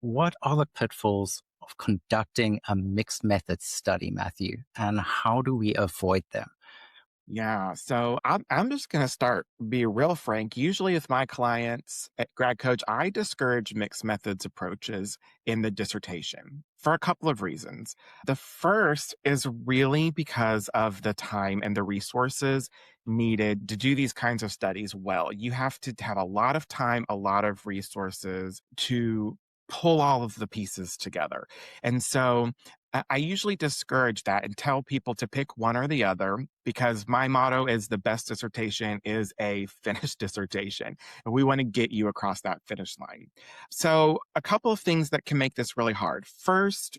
What are the pitfalls of conducting a mixed methods study, Matthew, and how do we avoid them? Yeah, so I'm just going to be real frank. Usually, with my clients at Grad Coach, I discourage mixed methods approaches in the dissertation for a couple of reasons. The first is really because of the time and the resources needed to do these kinds of studies well. You have to have a lot of time, a lot of resources to pull all of the pieces together. And so I usually discourage that and tell people to pick one or the other because my motto is the best dissertation is a finished dissertation. And we want to get you across that finish line. So, a couple of things that can make this really hard. First,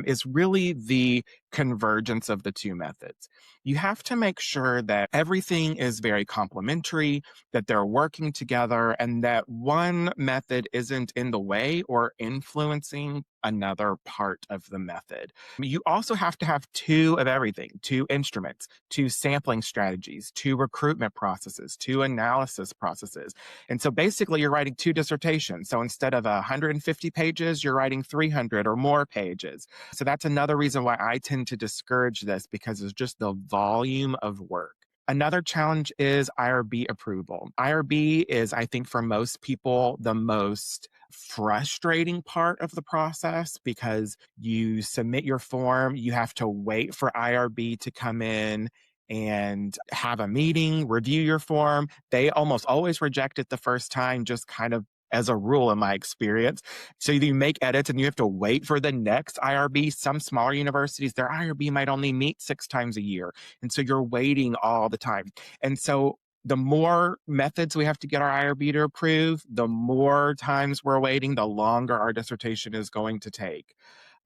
is really the convergence of the two methods. You have to make sure that everything is very complementary, that they're working together, and that one method isn't in the way or influencing another part of the method. You also have to have two of everything, two instruments, two sampling strategies, two recruitment processes, two analysis processes. And so basically, you're writing two dissertations. So instead of 150 pages, you're writing 300 or more pages. So that's another reason why I tend to discourage this because it's just the volume of work. Another challenge is IRB approval. IRB is, I think, for most people, the most frustrating part of the process because you submit your form, you have to wait for IRB to come in and have a meeting, review your form. They almost always reject it the first time, just kind of as a rule in my experience. So you make edits and you have to wait for the next IRB. Some smaller universities, their IRB might only meet 6 times a year. And so you're waiting all the time. And so the more methods we have to get our IRB to approve, the more times we're waiting, the longer our dissertation is going to take.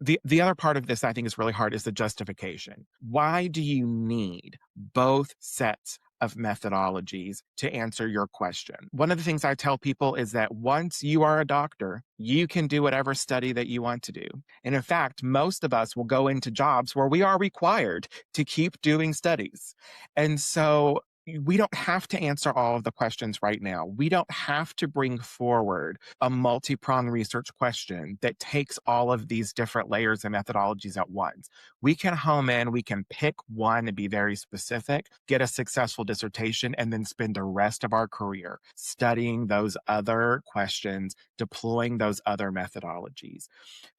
The other part of this I think is really hard is the justification. Why do you need both sets of methodologies to answer your question? One of the things I tell people is that once you are a doctor, you can do whatever study that you want to do. And in fact, most of us will go into jobs where we are required to keep doing studies. And so we don't have to answer all of the questions right now. We don't have to bring forward a multi-pronged research question that takes all of these different layers and methodologies at once. We can home in, we can pick one and be very specific, get a successful dissertation, and then spend the rest of our career studying those other questions, deploying those other methodologies.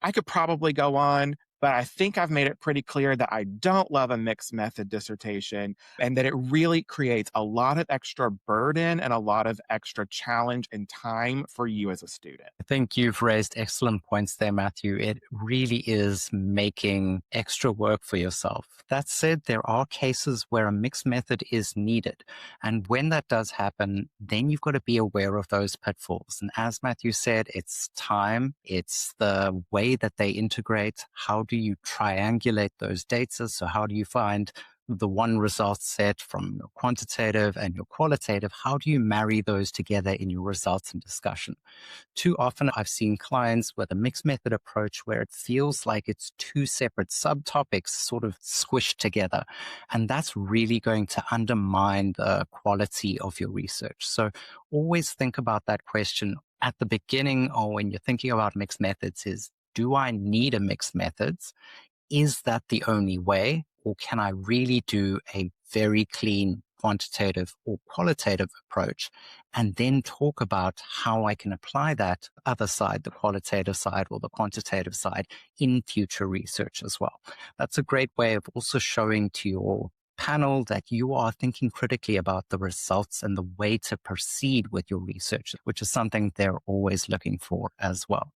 I could probably go on, but I think I've made it pretty clear that I don't love a mixed method dissertation and that it really creates a lot of extra burden and a lot of extra challenge and time for you as a student. I think you've raised excellent points there, Matthew. It really is making extra work for yourself. That said, there are cases where a mixed method is needed. And when that does happen, then you've got to be aware of those pitfalls. And as Matthew said, it's time, it's the way that they integrate. How do you triangulate those data? So how do you find the one result set from your quantitative and your qualitative? How do you marry those together in your results and discussion? Too often I've seen clients with a mixed method approach where it feels like it's two separate subtopics sort of squished together. And that's really going to undermine the quality of your research. So always think about that question at the beginning or when you're thinking about mixed methods is, do I need a mixed methods? Is that the only way? Or can I really do a very clean quantitative or qualitative approach and then talk about how I can apply that other side, the qualitative side or the quantitative side in future research as well. That's a great way of also showing to your panel that you are thinking critically about the results and the way to proceed with your research, which is something they're always looking for as well.